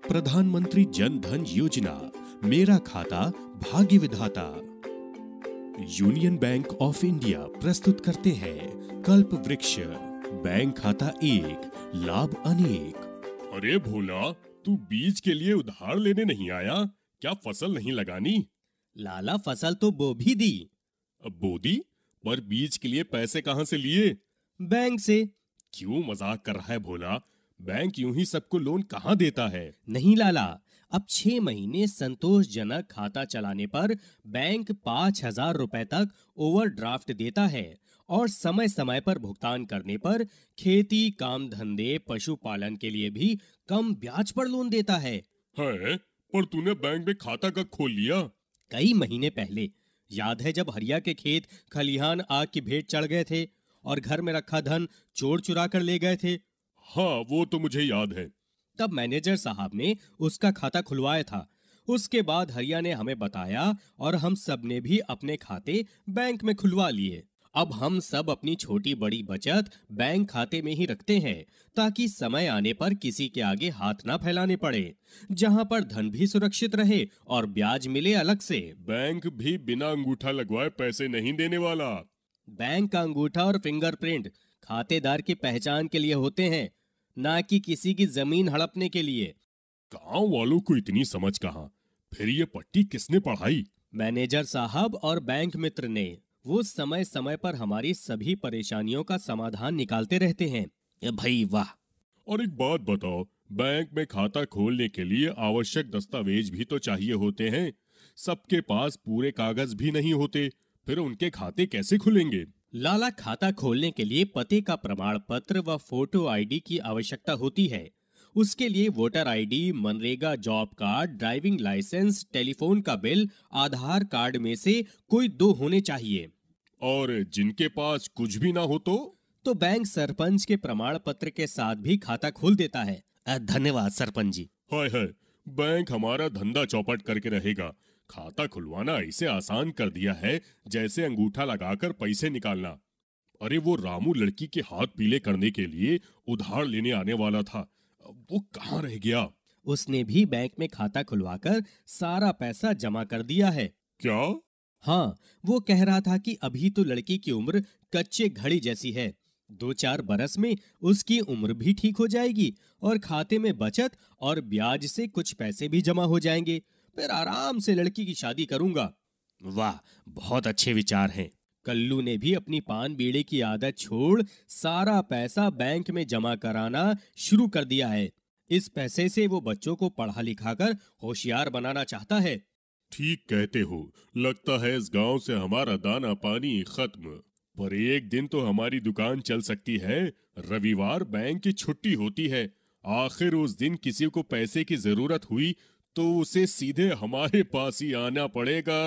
प्रधानमंत्री जन धन योजना, मेरा खाता भाग्य विधाता। यूनियन बैंक ऑफ इंडिया प्रस्तुत करते हैं कल्प वृक्ष, बैंक खाता एक, लाभ अनेक। अरे भोला, तू बीज के लिए उधार लेने नहीं आया? क्या फसल नहीं लगानी? लाला, फसल तो बो भी दी। अब बो दी, पर बीज के लिए पैसे कहाँ से लिए? बैंक से। क्यों मजाक कर रहा है भोला? बैंक यूं ही सबको लोन कहाँ देता है? नहीं लाला, अब 6 महीने संतोषजनक खाता चलाने पर बैंक 5,000 रुपए तक ओवरड्राफ्ट देता है और समय समय पर भुगतान करने पर खेती, काम धंधे, पशुपालन के लिए भी कम ब्याज पर लोन देता है। पर तूने बैंक में खाता कब खोल लिया? कई महीने पहले। याद है जब हरिया के खेत खलिहान आग की भेंट चढ़ गए थे और घर में रखा धन चोर चुरा कर ले गए थे। हाँ, वो तो मुझे याद है। तब मैनेजर साहब ने उसका खाता खुलवाया था। उसके बाद हरिया ने हमें बताया और हम सब ने भी अपने खाते बैंक में खुलवा लिए। अब हम सब अपनी छोटी बड़ी बचत बैंक खाते में ही रखते हैं ताकि समय आने पर किसी के आगे हाथ ना फैलाने पड़े, जहां पर धन भी सुरक्षित रहे और ब्याज मिले अलग से। बैंक भी बिना अंगूठा लगवाए पैसे नहीं देने वाला। बैंक का अंगूठा और फिंगरप्रिंट खातेदार की पहचान के लिए होते हैं, ना कि किसी की जमीन हड़पने के लिए। गांव वालों को इतनी समझ कहाँ? फिर ये पट्टी किसने पढ़ाई? मैनेजर साहब और बैंक मित्र ने। वो समय समय पर हमारी सभी परेशानियों का समाधान निकालते रहते हैं। ये भाई वाह। और एक बात बताओ, बैंक में खाता खोलने के लिए आवश्यक दस्तावेज भी तो चाहिए होते हैं। सबके पास पूरे कागज भी नहीं होते, फिर उनके खाते कैसे खुलेंगे? लाला, खाता खोलने के लिए पते का प्रमाण पत्र व फोटो आईडी की आवश्यकता होती है। उसके लिए voter ID, MNREGA job card, driving licence, telephone का बिल, आधार कार्ड में से कोई 2 होने चाहिए। और जिनके पास कुछ भी ना हो तो बैंक सरपंच के प्रमाण पत्र के साथ भी खाता खोल देता है। धन्यवाद सरपंच जी। हाय हाय, बैंक हमारा धंधा चौपट करके रहेगा। खाता खुलवाना ऐसे आसान कर दिया है जैसे अंगूठा लगाकर पैसे निकालना। अरे वो रामू लड़की के हाथ पीले करने के लिए उधार लेने आने वाला था, वो कहाँ रह गया? उसने भी बैंक में खाता खुलवाकर सारा पैसा जमा कर दिया है। क्या? हाँ, वो कह रहा था कि अभी तो लड़की की उम्र कच्चे घड़ी जैसी है, 2-4 बरस में उसकी उम्र भी ठीक हो जाएगी और खाते में बचत और ब्याज से कुछ पैसे भी जमा हो जाएंगे। फिर आराम से लड़की की शादी करूंगा। वाह, बहुत अच्छे विचार हैं। कल्लू ने भी अपनी पान बीड़ी की आदत छोड़ सारा पैसा बैंक में जमा कराना शुरू कर दिया है। इस पैसे से वो बच्चों को पढ़ा लिखा कर होशियार बनाना चाहता है। ठीक कहते हो, लगता है इस गांव से हमारा दाना पानी खत्म। पर एक दिन तो हमारी दुकान चल सकती है। रविवार बैंक की छुट्टी होती है। आखिर उस दिन किसी को पैसे की जरूरत हुई तो उसे सीधे हमारे पास ही आना पड़ेगा।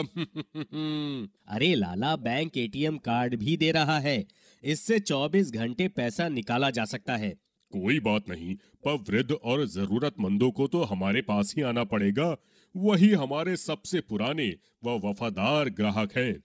अरे लाला, बैंक एटीएम कार्ड भी दे रहा है। इससे 24 घंटे पैसा निकाला जा सकता है। कोई बात नहीं, पर वृद्ध और जरूरतमंदों को तो हमारे पास ही आना पड़ेगा। वही हमारे सबसे पुराने व वफादार ग्राहक हैं।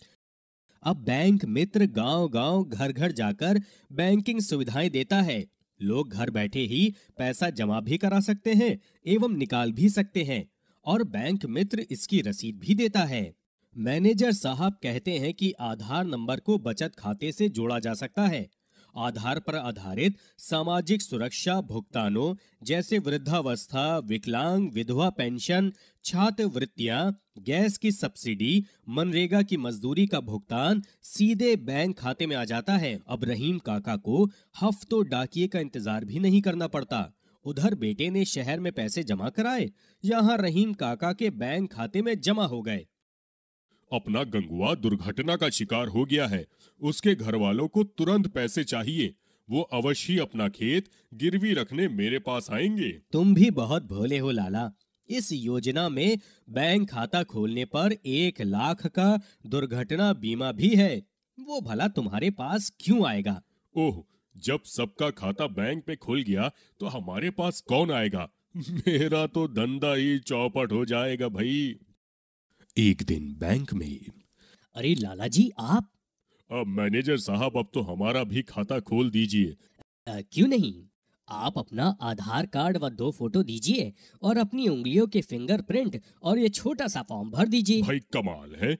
अब बैंक मित्र गांव-गांव, घर-घर जाकर बैंकिंग सुविधाएं देता है। लोग घर बैठे ही पैसा जमा भी करा सकते हैं एवं निकाल भी सकते हैं और बैंक मित्र इसकी रसीद भी देता है। मैनेजर साहब कहते हैं कि आधार नंबर को बचत खाते से जोड़ा जा सकता है। आधार पर आधारित सामाजिक सुरक्षा भुगतानों जैसे वृद्धावस्था, विकलांग, विधवा पेंशन, छात्रवृत्तियां, गैस की सब्सिडी, मनरेगा की मजदूरी का भुगतान सीधे बैंक खाते में आ जाता है। अब रहीम काका को हफ्तों डाकिये का इंतजार भी नहीं करना पड़ता। उधर बेटे ने शहर में पैसे जमा कराए, यहाँ रहीम काका के बैंक खाते में जमा हो गए। अपना गंगुआ दुर्घटना का शिकार हो गया है। उसके घर वालों को तुरंत पैसे चाहिए। वो अवश्य अपना खेत गिरवी रखने मेरे पास आएंगे। तुम भी बहुत भोले हो लाला। इस योजना में बैंक खाता खोलने पर 1 लाख का दुर्घटना बीमा भी है। वो भला तुम्हारे पास क्यों आएगा? ओह, जब सबका खाता बैंक में खुल गया तो हमारे पास कौन आएगा? मेरा तो धंधा ही चौपट हो जाएगा भाई। एक दिन बैंक में। अरे लाला जी, आप? अब मैनेजर साहब, अब तो हमारा भी खाता खोल दीजिए। क्यों नहीं? आप अपना आधार कार्ड व 2 फोटो दीजिए और अपनी उंगलियों के फिंगरप्रिंट और ये छोटा सा फॉर्म भर दीजिए। भाई कमाल है।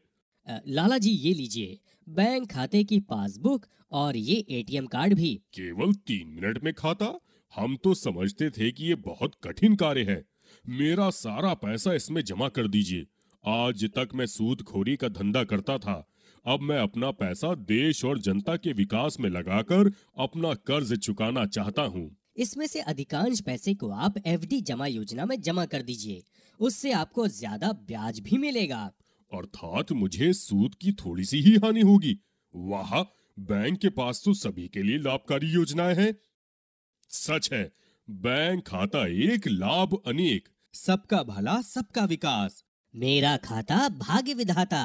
लाला जी ये लीजिए बैंक खाते की पासबुक और ये एटीएम कार्ड भी। केवल 3 मिनट में खाता? हम तो समझते थे कि ये बहुत कठिन कार्य है। मेरा सारा पैसा इसमें जमा कर दीजिए। आज तक मैं सूदखोरी का धंधा करता था, अब मैं अपना पैसा देश और जनता के विकास में लगाकर अपना कर्ज चुकाना चाहता हूँ। इसमें से अधिकांश पैसे को आप एफडी जमा योजना में जमा कर दीजिए, उससे आपको ज्यादा ब्याज भी मिलेगा। अर्थात मुझे सूद की थोड़ी सी ही हानि होगी। वाह, बैंक के पास तो सभी के लिए लाभकारी योजनाएं हैं। सच है, बैंक खाता एक लाभ अनेक। सबका भला सबका विकास। मेरा खाता भाग्य विधाता।